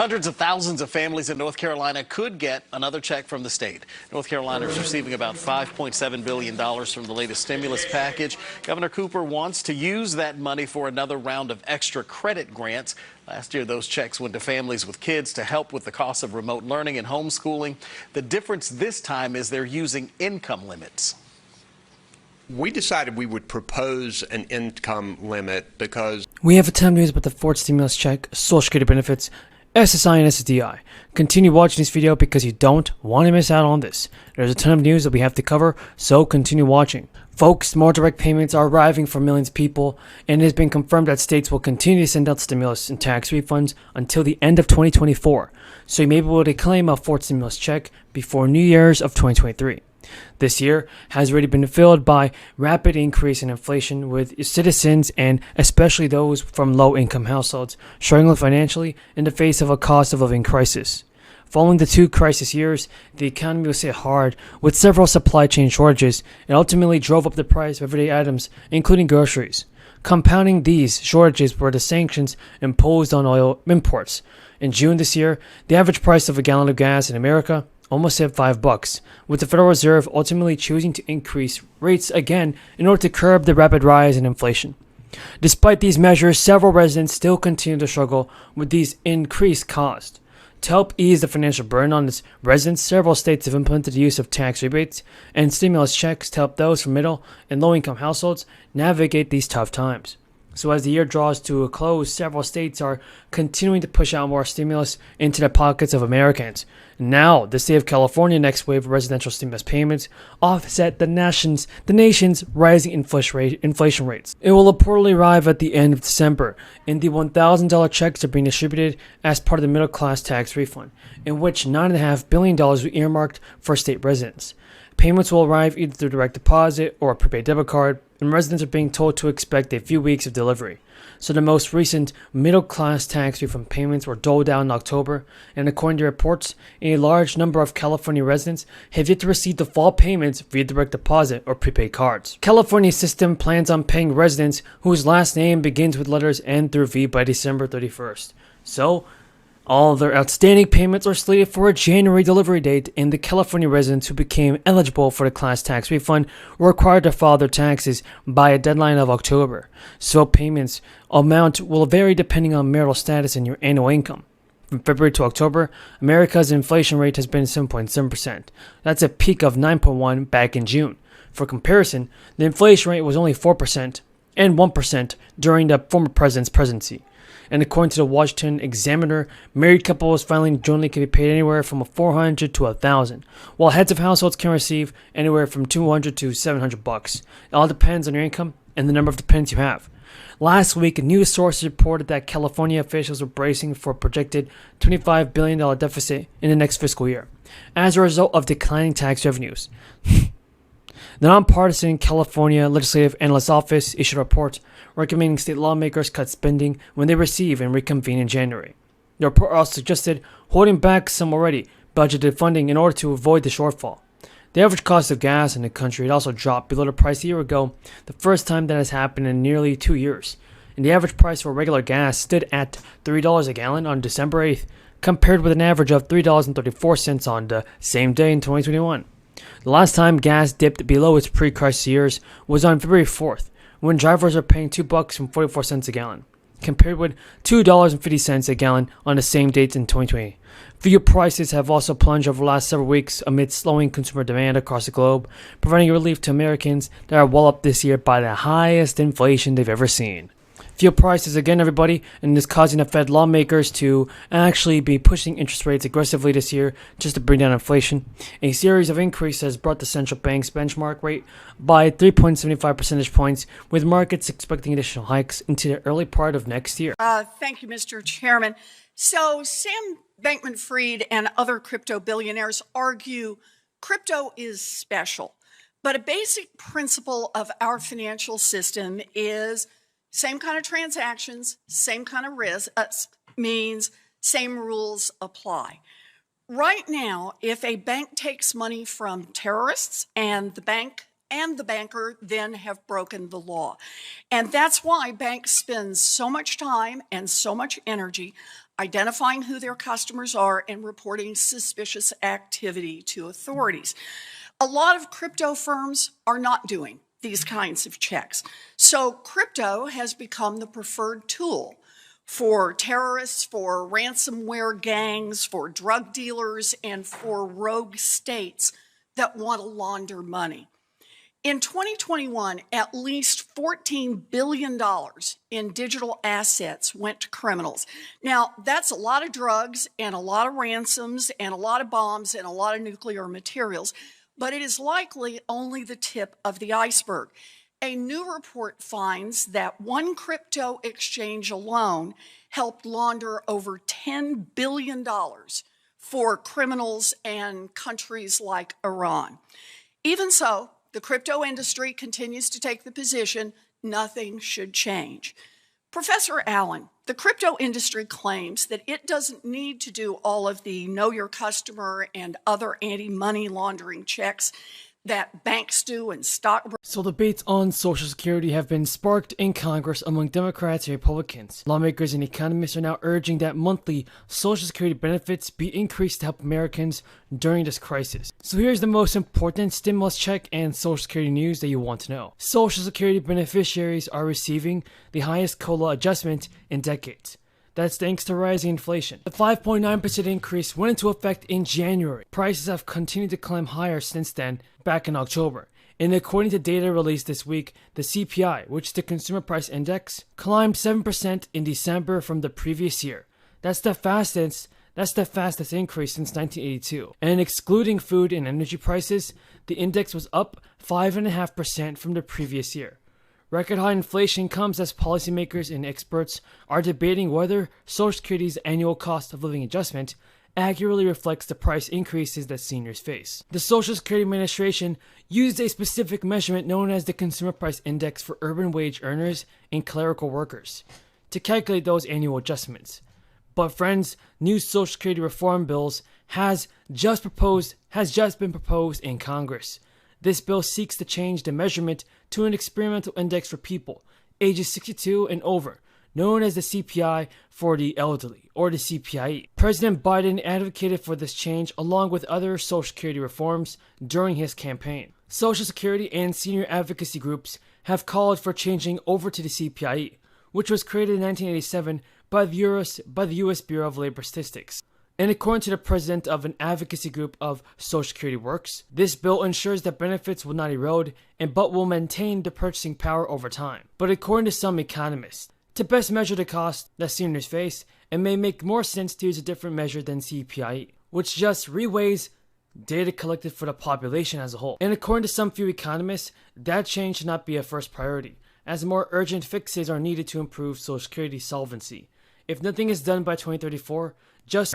Hundreds of thousands of families in North Carolina could get another check from the state. North Carolina is receiving about $5.7 billion from the latest stimulus package. Governor Cooper wants to use that money for another round of extra credit grants. Last year, those checks went to families with kids to help with the cost of remote learning and homeschooling. The difference this time is they're using income limits. We decided we would propose an income limit because we have a ton of news about the fourth stimulus check, Social Security benefits, SSI and SSDI. Continue watching this video because you don't want to miss out on this. There's a ton of news that we have to cover, so continue watching. Folks, more direct payments are arriving for millions of people, and it has been confirmed that states will continue to send out stimulus and tax refunds until the end of 2024. So you may be able to claim a fourth stimulus check before New Year's of 2023. This year has already been filled by rapid increase in inflation, with citizens and especially those from low-income households struggling financially in the face of a cost of living crisis. Following the two crisis years, the economy was hit hard with several supply chain shortages and ultimately drove up the price of everyday items, including groceries. Compounding these shortages were the sanctions imposed on oil imports. In June this year, the average price of a gallon of gas in America almost hit $5, with the Federal Reserve ultimately choosing to increase rates again in order to curb the rapid rise in inflation. Despite these measures, several residents still continue to struggle with these increased costs. To help ease the financial burden on its residents, several states have implemented the use of tax rebates and stimulus checks to help those from middle and low-income households navigate these tough times. So as the year draws to a close, several states are continuing to push out more stimulus into the pockets of Americans. Now, the state of California next wave of residential stimulus payments offset the nation's rising inflation rates. It will reportedly arrive at the end of December, and the $1,000 checks are being distributed as part of the middle class tax refund, in which $9.5 billion will be earmarked for state residents. Payments will arrive either through direct deposit or a prepaid debit card, and residents are being told to expect a few weeks of delivery. So the most recent middle-class tax refund payments were doled out in October, and according to reports, a large number of California residents have yet to receive the fall payments via direct deposit or prepaid cards. California's system plans on paying residents whose last name begins with letters N through V by December 31st. So, all their outstanding payments are slated for a January delivery date, and the California residents who became eligible for the class tax refund were required to file their taxes by a deadline of October. So payments amount will vary depending on marital status and your annual income. From February to October, America's inflation rate has been 7.7%. That's a peak of 9.1% back in June. For comparison, the inflation rate was only 4% and 1% during the former president's presidency. And according to the Washington Examiner, married couples filing jointly can be paid anywhere from $400 to $1,000, while heads of households can receive anywhere from $200 to $700. It all depends on your income and the number of dependents you have. Last week, news sources reported that California officials were bracing for a projected $25 billion deficit in the next fiscal year, as a result of declining tax revenues. The nonpartisan California Legislative Analyst's Office issued a report recommending state lawmakers cut spending when they receive and reconvene in January. The report also suggested holding back some already budgeted funding in order to avoid the shortfall. The average cost of gas in the country had also dropped below the price a year ago, the first time that has happened in nearly 2 years. And the average price for regular gas stood at $3 a gallon on December 8th, compared with an average of $3.34 on the same day in 2021. The last time gas dipped below its pre-crisis years was on February 4th, when drivers are paying $2.44 a gallon, compared with $2.50 a gallon on the same date in 2020. Fuel prices have also plunged over the last several weeks amid slowing consumer demand across the globe, providing relief to Americans that are well up this year by the highest inflation they've ever seen. Fuel prices again, everybody, and is causing the Fed lawmakers to actually be pushing interest rates aggressively this year just to bring down inflation. A series of increases has brought the central bank's benchmark rate by 3.75 percentage points, with markets expecting additional hikes into the early part of next year. Thank you, Mr. Chairman. So Sam Bankman-Fried and other crypto billionaires argue crypto is special, but a basic principle of our financial system is same kind of transactions, same kind of risk, means same rules apply. Right now, if a bank takes money from terrorists and the banker then have broken the law. And that's why banks spend so much time and so much energy identifying who their customers are and reporting suspicious activity to authorities. A lot of crypto firms are not doing these kinds of checks. So crypto has become the preferred tool for terrorists, for ransomware gangs, for drug dealers, and for rogue states that want to launder money. In 2021, at least $14 billion in digital assets went to criminals. Now, that's a lot of drugs and a lot of ransoms and a lot of bombs and a lot of nuclear materials, but it is likely only the tip of the iceberg. A new report finds that one crypto exchange alone helped launder over $10 billion for criminals and countries like Iran. Even so, the crypto industry continues to take the position nothing should change. Professor Allen, the crypto industry claims that it doesn't need to do all of the know your customer and other anti-money laundering checks that banks do and stock. So debates on Social Security have been sparked in Congress among Democrats and Republicans. Lawmakers and economists are now urging that monthly Social Security benefits be increased to help Americans during this crisis. So here's the most important stimulus check and Social Security news that you want to know. Social Security beneficiaries are receiving the highest COLA adjustment in decades. That's thanks to rising inflation. The 5.9% increase went into effect in January. Prices have continued to climb higher since then, back in October. And according to data released this week, the CPI, which is the Consumer Price Index, climbed 7% in December from the previous year. That's the fastest increase since 1982. And excluding food and energy prices, the index was up 5.5% from the previous year. Record high inflation comes as policymakers and experts are debating whether Social Security's annual cost of living adjustment accurately reflects the price increases that seniors face. The Social Security Administration used a specific measurement known as the Consumer Price Index for urban wage earners and clerical workers to calculate those annual adjustments. But friends, new Social Security reform bills has just been proposed in Congress. This bill seeks to change the measurement to an experimental index for people ages 62 and over, known as the CPI for the elderly, or the CPIE. President Biden advocated for this change along with other Social Security reforms during his campaign. Social Security and senior advocacy groups have called for changing over to the CPIE, which was created in 1987 by the U.S. Bureau of Labor Statistics. And according to the president of an advocacy group of Social Security Works, this bill ensures that benefits will not erode but will maintain the purchasing power over time. But according to some economists, to best measure the cost that seniors face, it may make more sense to use a different measure than CPIE, which just reweighs data collected for the population as a whole. And according to some few economists, that change should not be a first priority, as more urgent fixes are needed to improve Social Security solvency. If nothing is done by 2034, just